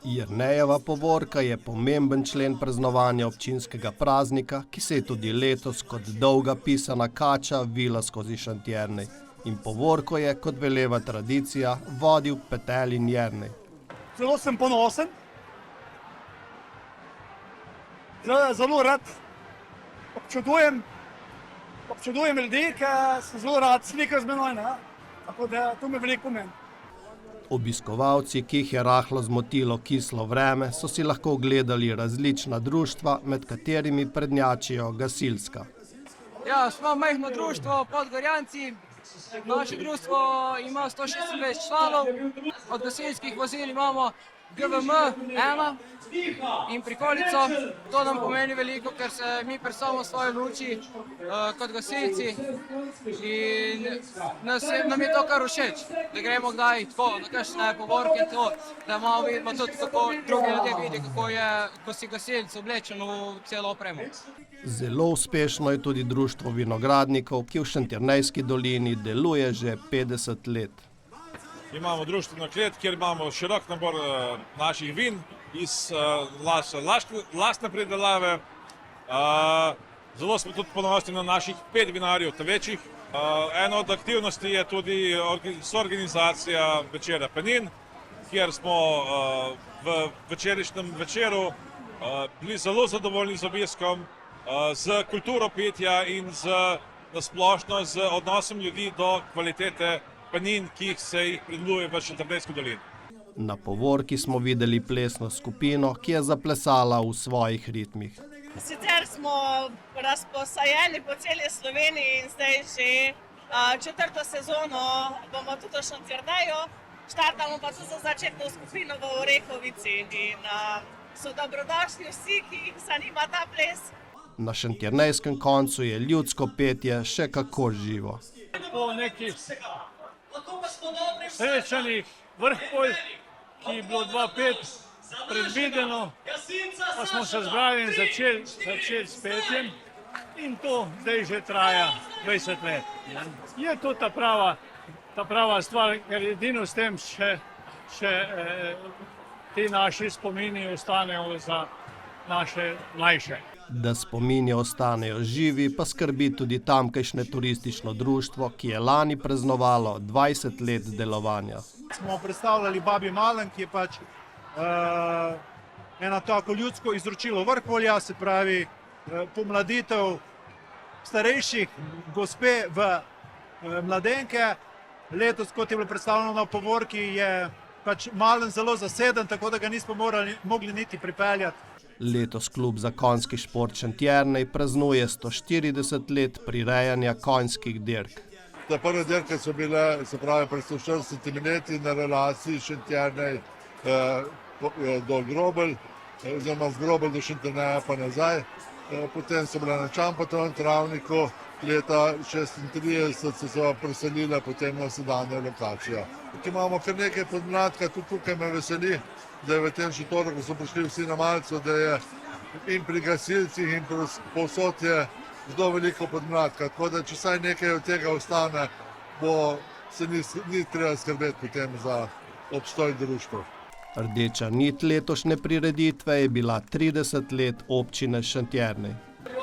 Jernejeva povorka je pomemben člen praznovanja občinskega praznika, ki se je tudi letos kot dolga pisana kača vila skozi Šentjernej. In povorko je, kot veleva tradicija, vodil Petelin Jernej. Zelo sem ponosen. Zelo rad občudujem ljudi, ki se zelo rad slikajo z menoj. Tako da to me veliko pomeni. Obiskovalci, ki jih je rahlo zmotilo kislo vreme, so si lahko ogledali različna društva, med katerimi prednjačijo gasilska. Ja, smo majhno društvo Podgorjanci. Naše društvo ima 126 članov, od gasilskih vozil imamo GVM 1 in prikolico. To nam pomeni veliko, ker se mi predstavljamo svoje luči kot gasilci in nam je to kar všeč, da gremo kdaj tako na kakšne povorke, da malo vidimo tudi, kako drugi ljudje vidi, kako je, ko si gasilc oblečen v celo opremo. Zelo uspešno je tudi društvo vinogradnikov, ki v Šentjernejski dolini deluje že 50 let. Imamo društveno klet, kjer imamo širok nabor naših vin iz lastne pridelave. Zelo smo tudi ponosni na naših 5 vinarjev, večjih. Ena od aktivnosti je tudi soorganizacija večera Penin, kjer smo v večerišnjem večeru bili zelo zadovoljni z obiskom, z kulturo pitja in nasplošno z odnosom ljudi do kvalitete penin, ki se jih prideluje v Šentjernejski dolini. Na povorki smo videli plesno skupino, ki je zaplesala v svojih ritmih. Sicer smo razposajeni po celi Sloveniji in zdaj že 4. sezono bomo tudi v Šentjerneju. Štartamo pa tudi za začetno skupino v Orehovici in so dobrodošli vsi, ki jih zanima ta ples. Na šentjernejskem koncu je ljudsko petje še kako živo. Po nekih srečanih vrhpolj, ki je bilo 2005 predvideno, pa smo se zbrali in začeli s petjem in to zdaj že traja 20 let. Je to ta prava stvar, ker edino s tem še ti naši spomini ostanejo za naše mlajše. Da spomini ostanejo živi, pa skrbi tudi tamkajšnje turistično društvo, ki je lani praznovalo 20 let delovanja. Smo predstavljali Babji Malen, ki je pač ena tako ljudsko izročilo vrhpolja, se pravi pomladitev starejših gospe v mladenke. Letos, kot je bilo predstavljeno na povorki, je pač Malen zelo zaseden, tako da ga nismo mogli niti pripeljati. Letos klub za konjski šport Šentjernej praznuje 140 let prirejanja konjskih dirk. Te prve dirke so bile, se pravi, pred 140 leti na relaciji Šentjernej do Grobelj, oziroma z Grobelj do Šentjerneja pa nazaj. Potem so bile na Čampotovem travniku, leta 1936 so se preselile potem na sedanjo lokacijo. Tukaj imamo kar nekaj podmladka, tudi tukaj me veseli, da je v tem šotoru, ko so prišli vsi na malco, da je in pri gasilcih in povsod je zelo veliko podmladka. Tako da, če vsaj nekaj od tega ostane, se ni treba skrbeti potem za obstoj društva. Rdeča nit letošnje prireditve je bila 30 let občine Šentjernej.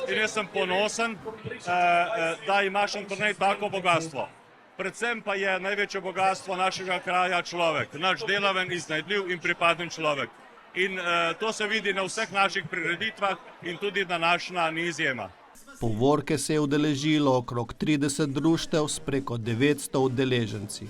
In jaz sem ponosen, da ima Šentjernej tako bogatstvo. Predvsem pa je največje bogatstvo našega kraja človek, naš delaven, iznajdljiv in pripaden človek. In to se vidi na vseh naših prireditvah in tudi današnja ni izjema. Povorke se je udeležilo okrog 30 društev s preko 900 udeleženci.